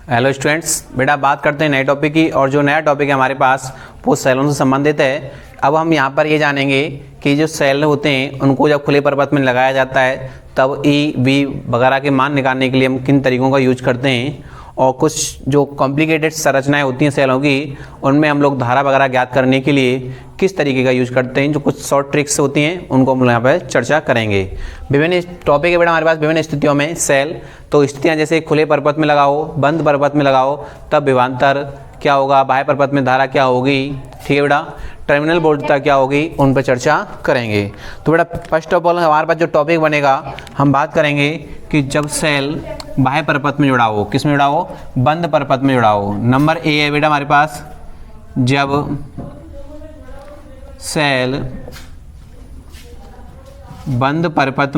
Hello students, बेटा बात करते हैं नए टॉपिक की। और जो नया टॉपिक है हमारे पास वो सेलों से संबंधित है। अब हम यहाँ पर ये जानेंगे कि जो सेल होते हैं उनको जब खुले परिपथ में लगाया जाता है तब ई वी वगैरह के मान निकालने के लिए हम किन तरीकों का यूज करते हैं, और कुछ जो कॉम्प्लिकेटेड संरचनाएं होती हैं सेलों की उनमें हम लोग धारा वगैरह ज्ञात करने के लिए किस तरीके का यूज करते हैं। जो कुछ शॉर्ट ट्रिक्स होती हैं उनको हम यहाँ पर चर्चा करेंगे। विभिन्न टॉपिक है बेटा हमारे पास विभिन्न स्थितियों में सेल। तो स्थितियाँ जैसे खुले परिपथ में लगाओ, बंद परिपथ में लगाओ तब विभवांतर क्या होगा, बाह्य परिपथ में धारा क्या होगी, ठीक है बेटा, टर्मिनल वोल्टता क्या होगी, उन पर चर्चा करेंगे। तो बेटा फर्स्ट ऑफ ऑल हमारे पास जो टॉपिक बनेगा हम बात करेंगे कि जब सेल बाह्य परिपथ में जुड़ा हो, किस में जुड़ा हो, बंद परिपथ में जुड़ा हो। नंबर ए है बेटा हमारे पास, जब सेल बंद परिपथ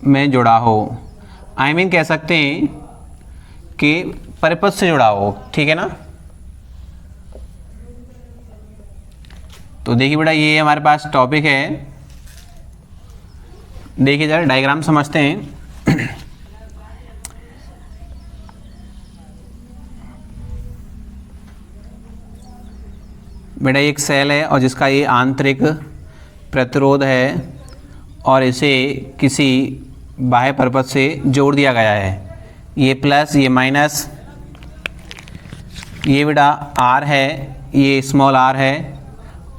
में जुड़ा हो, आई मीन कह सकते हैं कि परिपथ से जुड़ा हो, ठीक है ना। तो देखिए बेटा ये हमारे पास टॉपिक है। देखिए जरा डायग्राम समझते हैं। बेटा एक सेल है और जिसका ये आंतरिक प्रतिरोध है और इसे किसी बाह्य परिपथ से जोड़ दिया गया है। ये प्लस ये माइनस, ये बेटा आर है, ये स्मॉल आर है,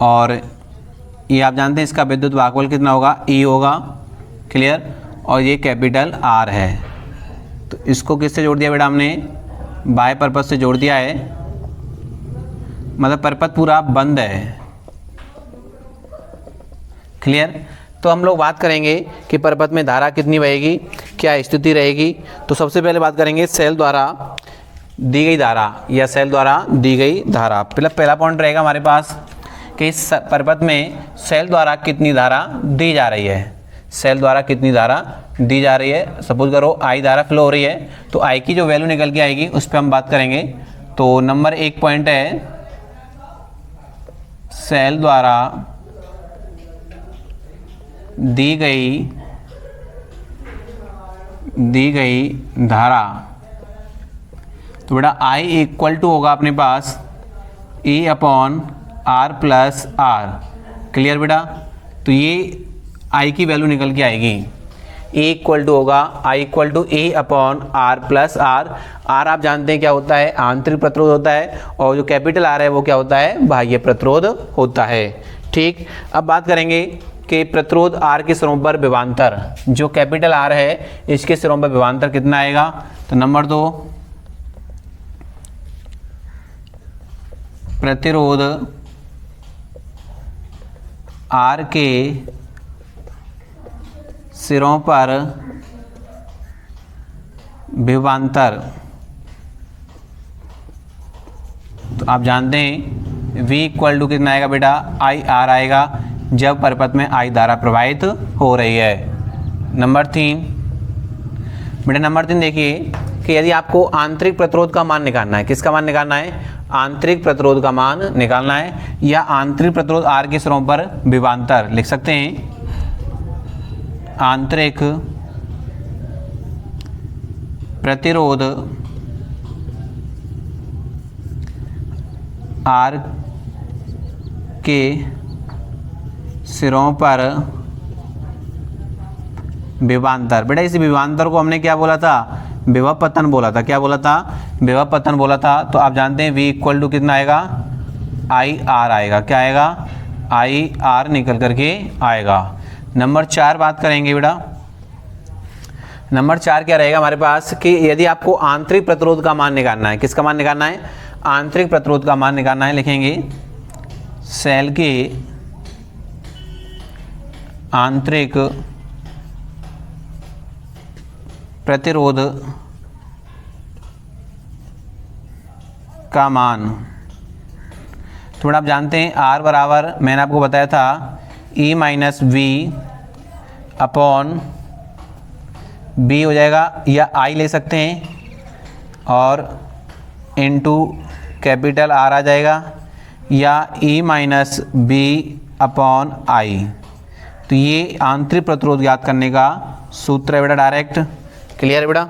और ये आप जानते हैं इसका विद्युत वाहकबल कितना होगा, ई होगा, क्लियर। और ये कैपिटल आर है। तो इसको किससे जोड़ दिया बेटा हमने, बाह्य परिपथ से जोड़ दिया है, मतलब परिपथ पूरा बंद है, क्लियर। तो हम लोग बात करेंगे कि परिपथ में धारा कितनी बहेगी, क्या स्थिति रहेगी। तो सबसे पहले बात करेंगे सेल द्वारा दी गई धारा या सेल द्वारा दी गई धारा। पहला पॉइंट रहेगा हमारे पास कि इस परिपथ में सेल द्वारा कितनी धारा दी जा रही है, सेल द्वारा कितनी धारा दी जा रही है। सपोज करो आई धारा फ्लो हो रही है तो आई की जो वैल्यू निकल के आएगी उस पर हम बात करेंगे। तो नंबर एक पॉइंट है, सेल द्वारा दी गई धारा। तो बेटा I इक्वल टू होगा अपने पास E upon R plus R, clear बेटा। तो ये I की वैल्यू निकल के आएगी, E इक्वल टू होगा I equal to E upon R plus R. R आप जानते हैं क्या होता है, आंतरिक प्रतिरोध होता है, और जो कैपिटल आर है वो क्या होता है, बाह्य प्रतिरोध होता है, ठीक। अब बात करेंगे कि प्रतिरोध आर के सिरों पर विभवांतर, जो कैपिटल आर है इसके सिरों पर विभवांतर कितना आएगा। तो नंबर 2, प्रतिरोध आर के सिरों पर विभवांतर। तो आप जानते हैं V इक्वल टू कितना आएगा बेटा, आई आर आएगा जब परिपथ में आई धारा प्रवाहित हो रही है। नंबर 3 बेटा, नंबर 3 देखिए कि यदि आपको आंतरिक प्रतिरोध का मान निकालना है, किसका मान निकालना है, आंतरिक प्रतिरोध का मान निकालना है, या आंतरिक प्रतिरोध आर के सिरों पर विभवांतर लिख सकते हैं। आंतरिक प्रतिरोध आर के सिरों पर विभवांतर। बेटा इस विभवांतर को हमने क्या बोला था, विभव पतन बोला था। क्या बोला था, विभव पतन बोला था। तो आप जानते हैं V इक्वल टू कितना आएगा, आई आर आएगा, क्या आएगा, आई आर निकल करके आएगा। नंबर 4 बात करेंगे बेटा। नंबर 4 क्या रहेगा हमारे पास कि यदि आपको आंतरिक प्रतिरोध का मान निकालना है, किसका मान निकालना है, आंतरिक प्रतिरोध का मान निकालना है। लिखेंगे सेल के आंतरिक प्रतिरोध का मान। थोड़ा आप जानते हैं R बराबर, मैंने आपको बताया था, E minus V upon B हो जाएगा, या I ले सकते हैं, और इनटू कैपिटल R आ जाएगा, या E minus B upon I, तो ये आंतरिक प्रतिरोध ज्ञात करने का सूत्र है बेटा डायरेक्ट। क्लियर है बेटा।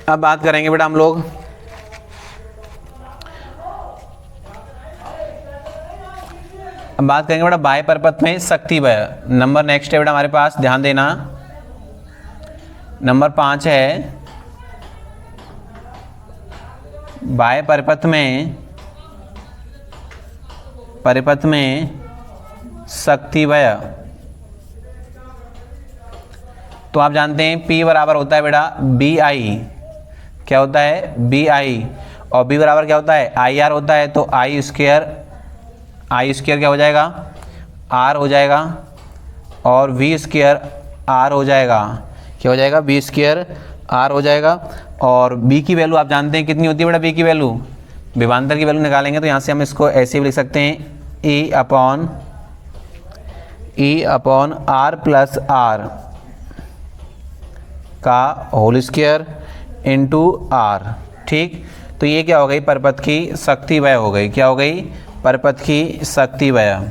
अब बात करेंगे बेटा हम लोग बेटा बाह्य परिपथ में शक्ति वह। नंबर नेक्स्ट है बेटा हमारे पास, ध्यान देना, नंबर 5 है बाह्य परिपथ में शक्ति वह। तो आप जानते हैं P बराबर होता है बेटा BI। क्या होता है? BI। और B बराबर क्या होता है? IR होता है। तो आई स्क्वायर क्या हो जाएगा? R हो जाएगा। और V स्क्वायर R हो जाएगा। क्या हो जाएगा? V स्क्वायर R हो जाएगा। और B की वैल्यू आप जानते हैं कितनी होती है बेटा? B की वैल्यू, विभवांतर की वैल्यू निकालेंगे तो यहाँ से हम इसको ऐसे भी लिख सकते हैं E upon R plus R का होल स्क्वायर इंटू R। ठीक, तो ये क्या हो गई? परिपथ की शक्ति वह हो गई। क्या हो गई? परिपथ की शक्ति वह।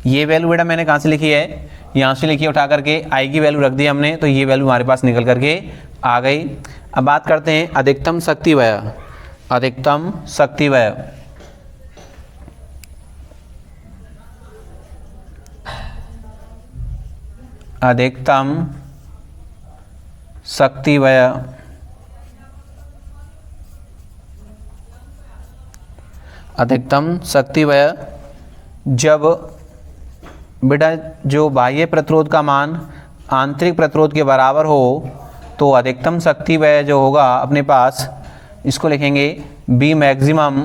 ये वैल्यू बेटा मैंने कहाँ से लिखी है? यहाँ से लिखी, उठा करके I की वैल्यू रख दी हमने, तो ये वैल्यू हमारे पास निकल करके आ गई। अब बात करते हैं अधिकतम शक्ति वह। अधिकतम शक्ति वह, अधिकतम शक्ति वह। अधिकतम शक्ति वह जब बेटा जो बाह्य प्रतिरोध का मान आंतरिक प्रतिरोध के बराबर हो, तो अधिकतम शक्ति वह जो होगा अपने पास, इसको लिखेंगे बी मैक्सिमम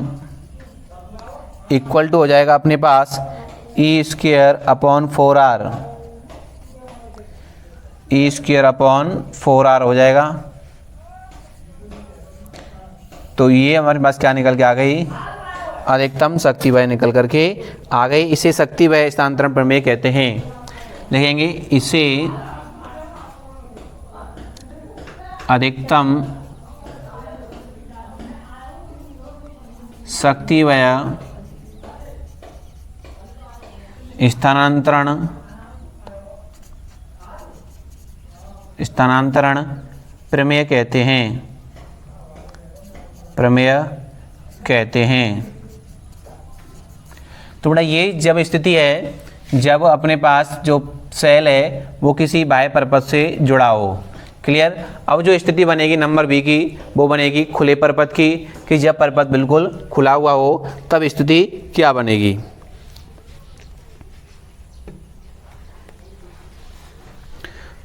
इक्वल टू हो जाएगा अपने पास E square upon 4R। E square upon 4R हो जाएगा। तो ये हमारे पास क्या निकल के आ गई? अधिकतम शक्ति वह निकल करके आ गई। इसे शक्ति वह स्थानांतरण प्रमेय कहते हैं। लिखेंगे इसे अधिकतम शक्ति वह स्थानांतरण प्रमेय कहते हैं। प्रमेय कहते हैं। तो बेटा ये जब स्थिति है जब अपने पास जो सेल है वो किसी बाह्य परिपथ से जुड़ा हो। क्लियर। अब जो स्थिति बनेगी नंबर बी की, वो बनेगी खुले परिपथ की, कि जब परिपथ बिल्कुल खुला हुआ हो तब स्थिति क्या बनेगी।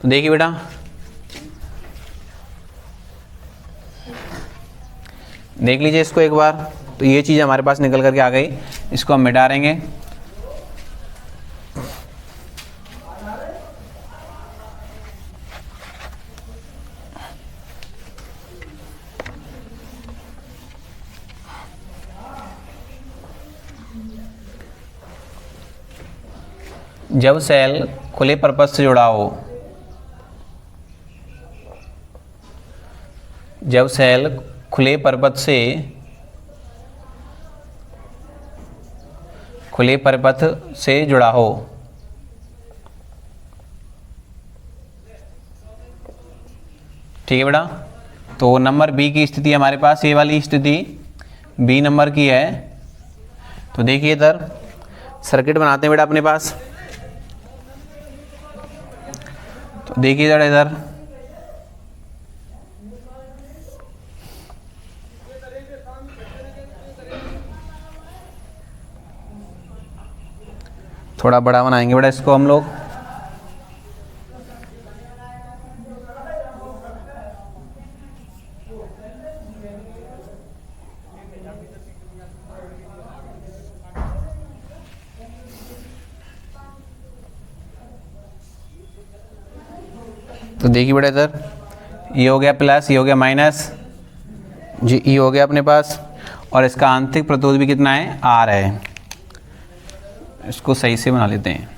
तो देखिए बेटा, देख लीजिए इसको एक बार। तो ये चीज़ हमारे पास निकल करके आ गई, इसको हम मिटा देंगे। जब सेल खुले परिपथ से जुड़ा हो, जब सेल खुले परिपथ से जुड़ा हो, ठीक है बेटा। तो नंबर बी की स्थिति हमारे पास ये वाली स्थिति बी नंबर की है। तो देखिए इधर सर्किट बनाते हैं बेटा अपने पास। तो देखिए इधर थोड़ा बड़ा बनाएंगे बेटा इसको हम लोग। तो देखिए बेटा इधर ये हो गया प्लस, ये हो गया माइनस, जी ई हो गया अपने पास। और इसका आंतरिक प्रतिरोध भी कितना है? आर है। इसको सही से बना लेते हैं।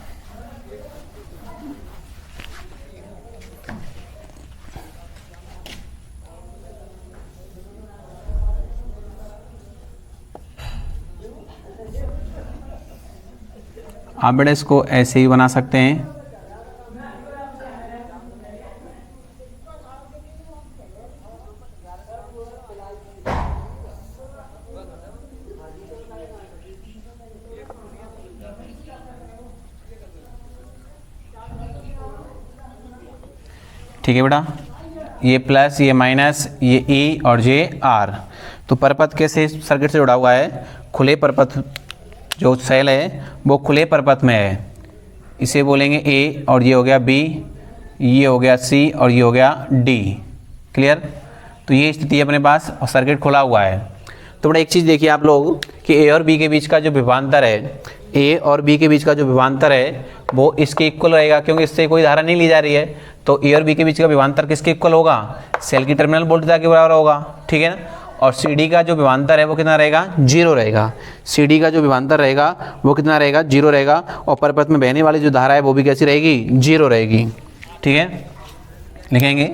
आप बेटा इसको ऐसे ही बना सकते हैं। ठीक है बेटा, ये प्लस, ये माइनस, ये ई और ये आर। तो परपथ कैसे सर्किट से जुड़ा हुआ है? खुले परपथ, जो सेल है वो खुले परपथ में है, इसे बोलेंगे ए, और ये हो गया बी, ये हो गया सी और ये हो गया डी। क्लियर? तो ये स्थिति है अपने पास और सर्किट खुला हुआ है। तो बड़ा एक चीज़ देखिए आप लोग कि ए और बी के बीच का जो विभवांतर है, ए और बी के बीच का जो विभवांतर है वो इसके इक्वल रहेगा, क्योंकि इससे कोई धारा नहीं ली जा रही है। तो ए और बी के बीच का विभवांतर किसके इक्वल होगा? सेल की टर्मिनल वोल्टेज के बराबर होगा। ठीक है ना? और सी डी का जो विभवांतर है वो कितना रहेगा? 0 रहेगा। सी डी का जो विभवांतर रहेगा वो कितना रहेगा? 0 रहेगा। और परपथ में बहने वाली जो धारा है वो भी कैसी रहेगी? 0 रहेगी। ठीक है, लिखेंगे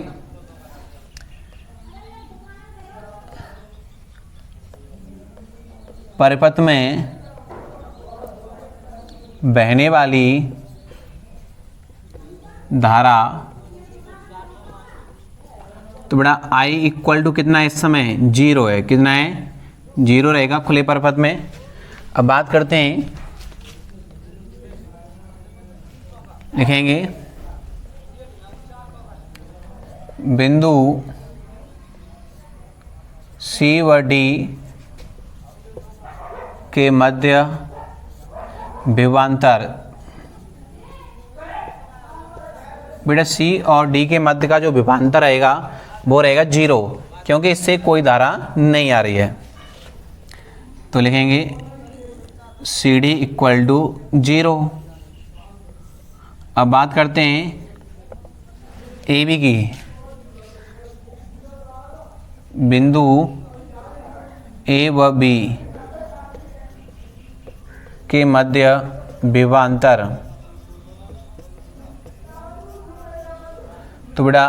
परपथ में बहने वाली धारा, तो बेटा I इक्वल टू कितना है इस समय? 0 है। कितना है? 0 रहेगा खुले परपथ में। अब बात करते हैं, लिखेंगे बिंदु C व D के मध्य विभवांतर। बेटा C और D के मध्य का जो विभवांतर रहेगा वो रहेगा 0, क्योंकि इससे कोई धारा नहीं आ रही है। तो लिखेंगे सी डी इक्वल टू 0। अब बात करते हैं ए बी की। बिंदु ए व बी के मध्य विभवांतर। तो बेटा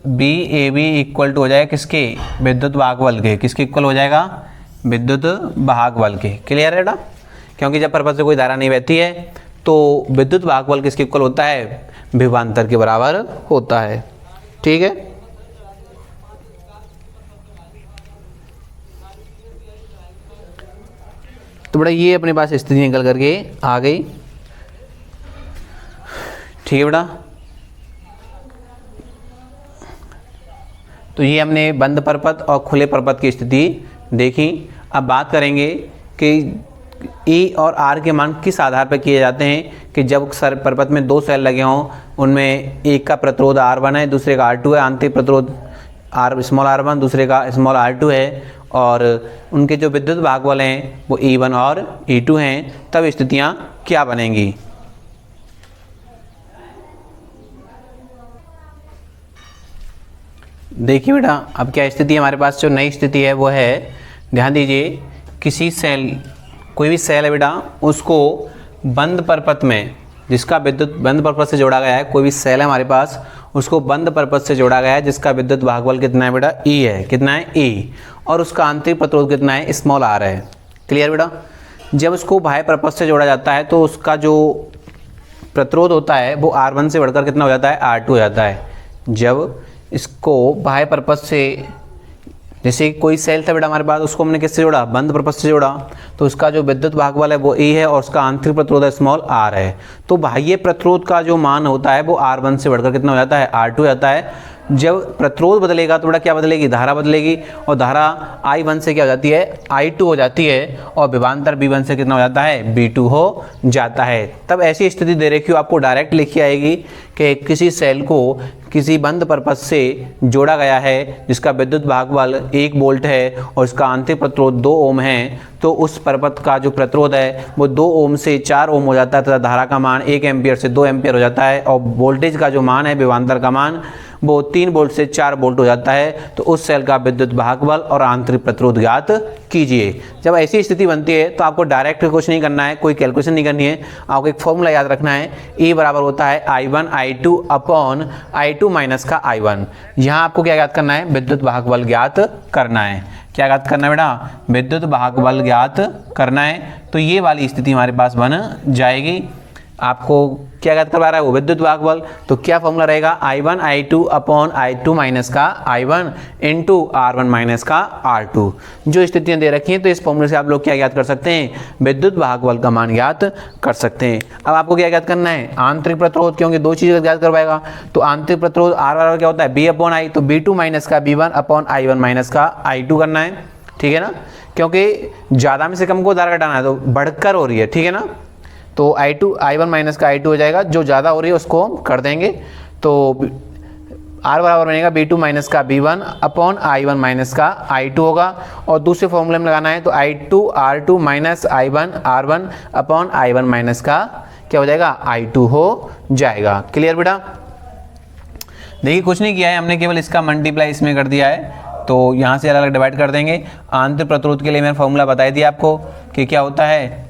B A B equal to हो जाएगा किसके? विद्युत वाहक बल के। किसके इक्वल हो जाएगा? विद्युत वाहक बल के। क्लियर है बेटा? क्योंकि जब परपथ से कोई धारा नहीं बहती है तो विद्युत वाहक बल किसके इक्वल होता है? विभवांतर के बराबर होता है। ठीक है, तो बेटा ये अपने पास स्थिति निकल करके आ गई। ठीक है बेटा, तो ये हमने बंद परपथ और खुले परपथ की स्थिति देखी। अब बात करेंगे कि ई और आर के मान किस आधार पर किए जाते हैं कि जब परपथ में 2 सेल लगे हों, उनमें एक का प्रतिरोध R1 है, दूसरे का R2 है, आंतरिक प्रतिरोध स्मॉल r1, दूसरे का स्मॉल r2 है, और उनके जो विद्युत वाहक बल हैं वो E1 और E2 हैं। तब स्थितियाँ क्या बनेंगी? देखिए बेटा, अब क्या स्थिति हमारे पास जो नई स्थिति है वो है, ध्यान दीजिए, किसी सेल, कोई भी सेल है बेटा, उसको बंद परपथ में, जिसका विद्युत बंद परपथ से जोड़ा गया है, कोई भी सेल है हमारे पास, उसको बंद परपथ से जोड़ा गया है, जिसका विद्युत वाहक बल कितना है बेटा? E है। कितना है? E। और उसका आंतरिक प्रतिरोध कितना है? स्मॉल r है। क्लियर बेटा? जब उसको बाह्य परपथ से जोड़ा जाता है तो उसका जो प्रतिरोध होता है वो R1 से बढ़कर कितना हो जाता है? R2 हो जाता है। जब इसको बाह्य परपथ से, जैसे कोई सेल था बेटा हमारे पास, उसको हमने किससे जोड़ा? बंद परपथ से जोड़ा, तो उसका जो विद्युत वाहक बल है वो E है और उसका आंतरिक प्रतिरोध है स्मॉल r है। तो बाह्य प्रतिरोध का जो मान होता है वो R1 से बढ़कर कितना हो जाता है? R2 हो जाता है। जब प्रतिरोध बदलेगा तो बेटा क्या बदलेगी? धारा बदलेगी, और धारा I1 से क्या हो जाती है? I2 हो जाती है, और विभवांतर B1 से कितना हो जाता है? B2 हो जाता है। तब ऐसी स्थिति दे रखी हो, आपको डायरेक्ट लिखी आएगी कि किसी सेल को किसी बंद परपथ से जोड़ा गया है, जिसका विद्युत वाहक बल 1 वोल्ट है और उसका आंतरिक प्रतिरोध 2 ओम है, तो उस परपथ का जो प्रतिरोध है वो 2 ओम से 4 ओम हो जाता है, तथा धारा का मान 1 एम्पियर से 2 एम्पियर हो जाता है, और वोल्टेज का जो मान है, विभवांतर का मान, वो 3 वोल्ट से 4 वोल्ट हो जाता है, तो उस सेल का विद्युत वाहक बल और आंतरिक प्रतिरोध ज्ञात कीजिए। जब ऐसी स्थिति बनती है तो आपको डायरेक्ट कुछ नहीं करना है, कोई कैलकुलेशन नहीं करनी है, आपको एक फॉर्मूला याद रखना है, E बराबर होता है I1 I2 upon I2 minus का I1। यहाँ आपको क्या ज्ञात करना है, विद्युत वाहक बल ज्ञात करना है। क्या ज्ञात करना है बेटा, विद्युत वाहक बल ज्ञात करना है। तो ये वाली स्थिति हमारे पास बन जाएगी। आपको क्या ज्ञात करवा रहा है, वो विद्युत वाहक बल। तो क्या फॉर्मूला रहेगा, I1 I2 upon I2 minus का I1 इंटू R1 माइनस का R2। जो स्थितियां दे रखी हैं तो इस फॉर्मूले से आप लोग क्या ज्ञात कर सकते हैं, विद्युत वाहक बल का मान ज्ञात कर सकते हैं। अब आपको क्या ज्ञात करना है, आंतरिक प्रतिरोध, क्योंकि दो चीज़ें ज्ञात करवाएगा। तो आंतरिक प्रतिरोध R बराबर क्या होता है, B अपॉन I, तो B2 माइनस का B1 अपॉन I1 माइनस का I2 करना है, ठीक है ना, क्योंकि ज़्यादा में से कम को धारा घटाना है तो बढ़कर हो रही है, ठीक है ना। तो I1 माइनस का I2 हो जाएगा, जो ज़्यादा हो रही है उसको हम कर देंगे। तो R बराबर बनेगा B2 माइनस का B1 अपॉन I1 माइनस का I2 होगा। और दूसरे फॉर्मूले में लगाना है तो I2 R2 minus I1 R1 upon I1 minus का क्या हो जाएगा, I2 हो जाएगा। क्लियर बेटा। देखिए कुछ नहीं किया है हमने, केवल इसका मल्टीप्लाई इसमें कर दिया है, तो यहाँ से अलग अलग डिवाइड कर देंगे। आंतरिक प्रतिरोध के लिए मैंने फॉर्मूला बताई दिया आपको कि क्या होता है,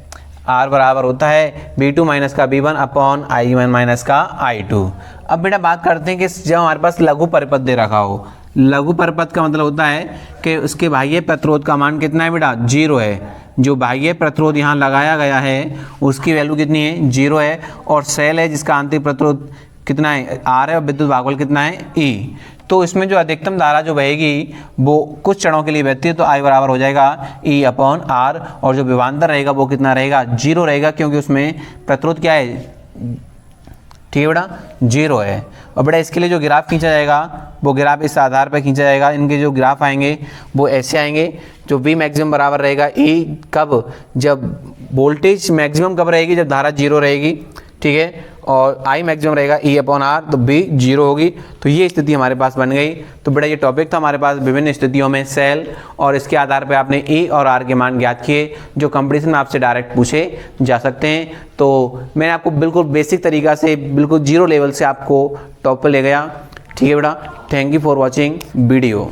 R बराबर होता है B2 माइनस का B1 अपॉन I1 माइनस का I2। अब बेटा बात करते हैं कि जब हमारे पास लघु परिपथ दे रखा हो, लघु परिपथ का मतलब होता है कि उसके बाह्य प्रतिरोध का मान कितना है बेटा, 0 है। जो बाह्य प्रतिरोध यहाँ लगाया गया है उसकी वैल्यू कितनी है, 0 है। और सेल है जिसका आंतरिक प्रतिरोध कितना है, R है, और विद्युत वाहक बल कितना है, E। तो इसमें जो अधिकतम धारा जो बहेगी वो कुछ क्षणों के लिए बहती है, तो I बराबर हो जाएगा E अपॉन R। और जो विभवांतर रहेगा वो कितना रहेगा, 0 रहेगा, क्योंकि उसमें प्रतिरोध क्या है, ठीक है बेटा, 0 है। और बेटा इसके लिए जो ग्राफ खींचा जाएगा वो ग्राफ इस आधार पर खींचा जाएगा। इनके जो ग्राफ आएंगे वो ऐसे आएंगे। जो V मैक्सिमम बराबर रहेगा E कब, जब वोल्टेज मैक्सिमम कब रहेगी, जब धारा 0 रहेगी, ठीक है। और I मैक्सिमम रहेगा E अपॉन R, तो B 0 होगी। तो ये स्थिति हमारे पास बन गई। तो बेटा ये टॉपिक था हमारे पास विभिन्न स्थितियों में सेल, और इसके आधार पे आपने E और R के मान ज्ञात किए, जो कंपटीशन में आपसे डायरेक्ट पूछे जा सकते हैं। तो मैंने आपको बिल्कुल बेसिक तरीका से, बिल्कुल 0 लेवल से आपको टॉप पर ले गया, ठीक है बेटा। Thank you for watching video.